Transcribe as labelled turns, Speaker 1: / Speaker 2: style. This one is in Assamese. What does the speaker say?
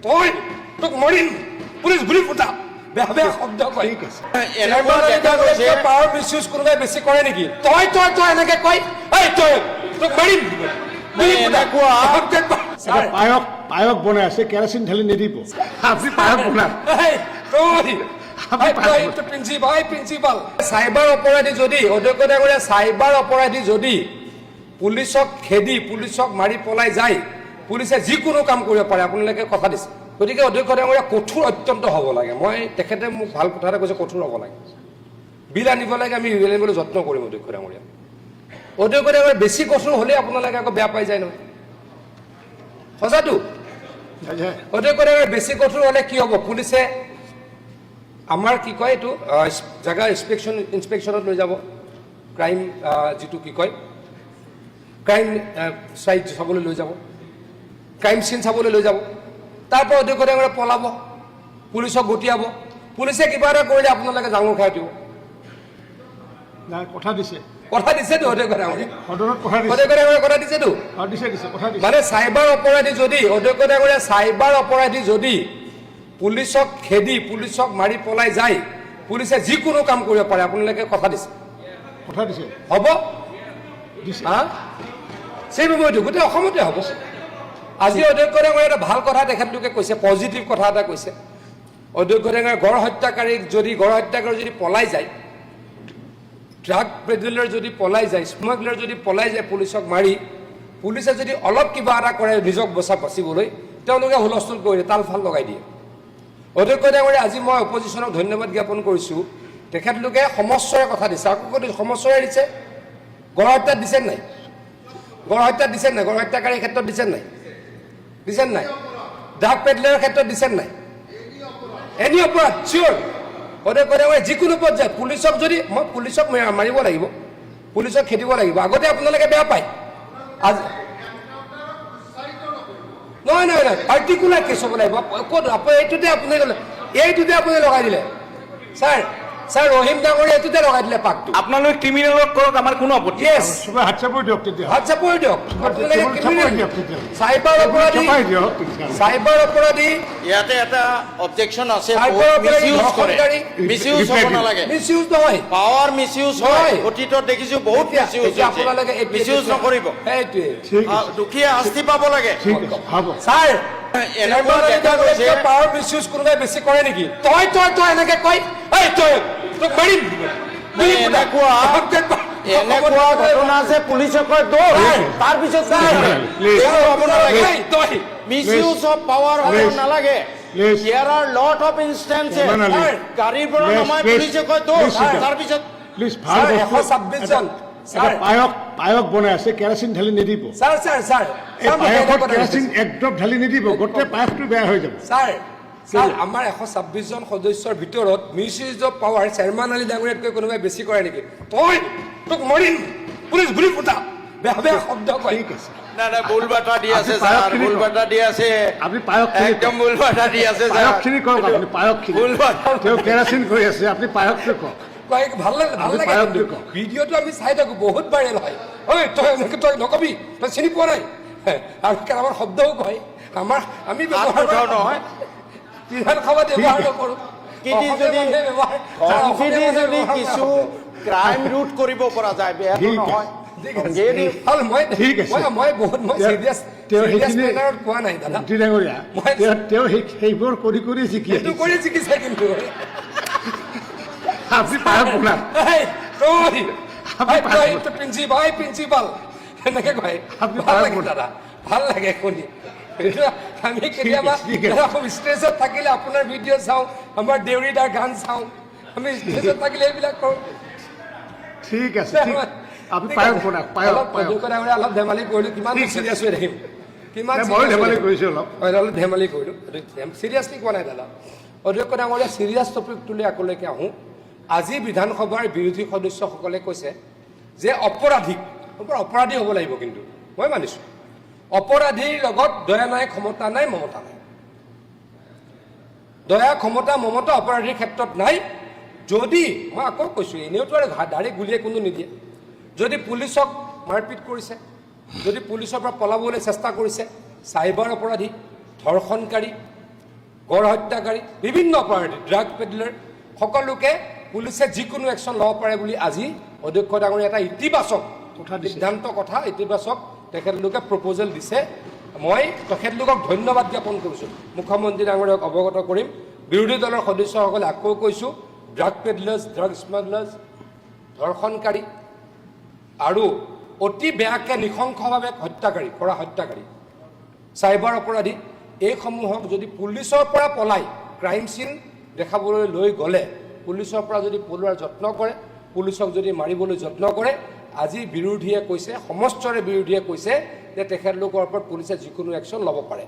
Speaker 1: তই তোক মৰিম পুলিচ গুলি ফুটা বেয়া বেয়া শব্দ কয় পাৱাৰ মিছ ইউজ কোনোবাই বেছি কৰে নেকি তই তই তই এনেকে কয় এই তই তোক মৰিম
Speaker 2: পায়স পায়স বনাই আছে কেৰাচিন ঢালি নিদিব আপুনি পায়স বনাই
Speaker 1: প্ৰিন্সিপাল চাইবাৰ অপৰাধী যদি অধ্যক্ষ ডাঙৰীয়া চাইবাৰ অপৰাধী যদি পুলিচক খেদি পুলিচক মাৰি পলাই যায় পুলিচে যিকোনো কাম কৰিব পাৰে আপোনালোকে কথা দিছে গতিকে অধ্যক্ষ ডাঙৰীয়া কঠোৰ অত্যন্ত হ'ব লাগে মই তেখেতে মোক ভাল কথা এটা কৈছে কঠোৰ হ'ব লাগে বিল আনিব লাগে আমি বিল আনিবলৈ যত্ন কৰিম অধ্যক্ষ ডাঙৰীয়া বেছি কঠোৰ হ'লে আপোনালোকে আকৌ বেয়া পাই যায় নহয় সঁচাটো অধ্যক্ষ ডাঙৰীয়া বেছি কঠোৰ হ'লে কি হ'ব পুলিচে আমাৰ কি কয় এইটো জেগা ইনস্পেকশ্যনত লৈ যাব ক্ৰাইম যিটো কি কয় ক্ৰাইম চাইট চাবলৈ লৈ যাব ক্ৰাইম চিন চাবলৈ লৈ যাব তাৰপৰা অধ্যক্ষ ডাঙৰীয়া পলাব পুলিচক গটিয়াব পুলিচে কিবা এটা কৰিলে আপোনালোকে জাঙুৰ খাই দিব
Speaker 2: কথা দিছে
Speaker 1: কথা দিছেতো অধ্যক্ষ ডাঙৰীয়া
Speaker 2: সদনত
Speaker 1: অধ্যক্ষ ডাঙৰীয়া কথা দিছেতো মানে চাইবাৰ অপৰাধী যদি অধ্যক্ষ ডাঙৰীয়া চাইবাৰ অপৰাধী যদি পুলিচক খেদি পুলিচক মাৰি পলাই যায় পুলিচে যিকোনো কাম কৰিব পাৰে আপোনালোকে কথা দিছে হ'ব সেই সময়টো গোটেই অসমতে হ'ব আজি অধ্যক্ষ ডাঙৰীয়া এটা ভাল কথা তেখেতলোকে কৈছে পজিটিভ কথা এটা কৈছে অধ্যক্ষ ডাঙৰীয়া গড় হত্যাকাৰী যদি পলাই যায় ড্ৰাগ পেডলাৰ যদি পলাই যায় স্মাগলাৰ যদি পলাই যায় পুলিচক মাৰি পুলিচে যদি অলপ কিবা এটা কৰে নিজক বাচিবলৈ তেওঁলোকে হুলস্থুল কৰি তাল ফাল লগাই দিয়ে অধ্যক্ষ ডাঙৰীয়া আজি মই অপজিশ্যনক ধন্যবাদ জ্ঞাপন কৰিছোঁ তেখেতলোকে সমস্যাৰ কথা দিছে আকৌ সমস্যাৰে দিছে গড় হত্যাত দিছে নাই গড় হত্যাত দিছে নাই গড় হত্যাকাৰীৰ ক্ষেত্ৰত দিছে নাই ড্ৰাগ পেডলাৰৰ ক্ষেত্ৰত দিছে নাই এনি অপৰাধ চিয়'ৰ অধ্যক্ষ ডাঙৰীয়া যিকোনো পৰ্যায়ত পুলিচক যদি মই পুলিচক মাৰিব লাগিব পুলিচক খেদিব লাগিব আগতে আপোনালোকে বেয়া পায় আজি নহয় নহয় নহয় পাৰ্টিকুলাৰ কেছ হ'ব লাগিব ক'ত এইটোতে আপুনি লগাই দিলে ছাৰ ৰহিম ডাঙৰীয়া এইটোতে লগাই দিলে পাকটো
Speaker 3: আপোনালোকে ক্ৰিমিনেলত কৰক আমাৰ কোনো আপত্তি
Speaker 2: হোৱাটছএপৰ দিয়ক তেতিয়া
Speaker 1: হোৱাটছএপৰ দিয়ক চাইবাৰ অপৰাধী
Speaker 3: ইয়াতে এটা অবজেকশ্যন আছে
Speaker 1: মিছইউজ নহয়
Speaker 3: পাৱাৰ মিছইউজ হয় অতীতত দেখিছো বহুত মিছইউজ নকৰিব দুখীয়া শাস্তি পাব লাগে
Speaker 1: ছাৰ পাৱাৰ মিছইউজ কোনোবাই বেছি কৰে নেকি তই তই তই এনেকে কয় এই তই তোক মাৰিম
Speaker 3: এনেকুৱা ঘটনা আছে পুলিচে কয় দৌৰ তাৰপিছত মিছইউজ অফ পাৱাৰ হ'ব নালাগে There are lot of instances গাড়ীৰ পৰা নমাই পুলিচে কয় দৌৰ তাৰপিছত
Speaker 2: পায়স বনাই আছে কেৰাচিন ঢালি নিদিব পায়সত কেৰাচিন একদম ঢালি নিদিব গোটেই পায়সটো বেয়া হৈ যাব
Speaker 1: ছাৰ আমাৰ 126 জন সদস্যৰ ভিতৰত মিছইউজ অফ পাৱাৰ চেয়াৰমেন আলী ডাঙৰীয়াতকৈ কোনোবাই বেছি কৰে নেকি তই তোক মৰিম পুলিচ গুলি ফুটা বেয়া বেয়া শব্দ কয়
Speaker 3: ভুল বাৰ্তা দি আছে ছাৰ ভুল বাৰ্তা দি আছে
Speaker 2: আপুনি পায়স
Speaker 3: একদম ভুল বাৰ্তা দি আছে
Speaker 2: পায়সখিনি কওক আপুনি পায়সখিনি তেওঁ কেৰাচিন কৰি আছে আপুনি পায়সটো কওক
Speaker 1: ভাল লাগে ভিডিঅ'টো আমি চাই থাকো বহুত ভাইৰেল হয় ঐ তই এনেকে তই নকবি তই চিনি পোৱা নাই আৰু আমাৰ শব্দও কয় আমি ব্যৱহাৰ
Speaker 3: নহয়
Speaker 1: বিধানসভাত ব্যৱহাৰ নকৰোঁ
Speaker 3: যদি কিছু ক্ৰাইম ৰুট কৰিব পৰা যায় বেয়া নহয়
Speaker 2: সেইবোৰ কৰি কৰি
Speaker 1: শিকিছে কিন্তু প্ৰিন্সিপাল এনেকে কয় ভাল লাগে দাদা ভাল লাগে শুনি আমি কেতিয়াবা ষ্টেজত থাকিলে আপোনাৰ ভিডিঅ' চাওঁ আমাৰ দেউৰীদাৰ গান চাওঁ আমি ষ্টেজত থাকিলে এইবিলাক কৰোঁ
Speaker 2: ঠিক আছে
Speaker 1: অলপ ধেমালি কৰিলোঁ কিমান চিৰিয়াছ হৈ থাকিম অলপ ধেমালি কৰিলোঁ চিৰিয়াছলি কোৱা নাই দাদা অধ্যক্ষ ডাঙৰীয়া চিৰিয়াছ টপিকটোলৈ আকলৈকে আহোঁ আজি বিধানসভাৰ বিৰোধী সদস্যসকলে কৈছে যে অপৰাধী হ'ব লাগিব কিন্তু মই মানিছোঁ অপৰাধীৰ লগত দয়া নাই ক্ষমতা নাই মমতা নাই দয়া ক্ষমতা মমতা অপৰাধীৰ ক্ষেত্ৰত নাই যদি মই আকৌ কৈছোঁ এনেওতো আৰু ডাইৰেক্ট গুলিয়ে কোনো নিদিয়ে যদি পুলিচক মাৰপিট কৰিছে যদি পুলিচৰ পৰা পলাবলৈ চেষ্টা কৰিছে চাইবাৰ অপৰাধী ধৰ্ষণকাৰী গড় হত্যাকাৰী বিভিন্ন অপৰাধী ড্ৰাগ পেডলাৰ সকলোকে পুলিচে যিকোনো একশ্যন ল'ব পাৰে বুলি আজি অধ্যক্ষ ডাঙৰীয়া এটা ইতিবাচক সিদ্ধান্ত কথা ইতিবাচক তেখেতলোকে প্ৰপ'জেল দিছে মই তেখেতলোকক ধন্যবাদ জ্ঞাপন কৰিছোঁ মুখ্যমন্ত্ৰী ডাঙৰীয়াক অৱগত কৰিম বিৰোধী দলৰ সদস্যসকলে আকৌ কৈছোঁ ড্ৰাগ পেডলাৰ্ছ ড্ৰাগ স্মাগলাৰ্ছ ধৰ্ষণকাৰী আৰু অতি বেয়াকৈ নৃশংসভাৱে হত্যাকাৰী কৰা হত্যাকাৰী চাইবাৰ অপৰাধী এইসমূহক যদি পুলিচৰ পৰা পলাই ক্ৰাইম চিন দেখাবলৈ লৈ গ'লে পুলিচৰ পৰা যদি পলোৱাৰ যত্ন কৰে পুলিচক যদি মাৰিবলৈ যত্ন কৰে আজি বিৰোধীয়ে কৈছে সমস্তৰে বিৰোধীয়ে কৈছে যে তেখেতলোকৰ ওপৰত পুলিচে যিকোনো একশ্যন ল'ব পাৰে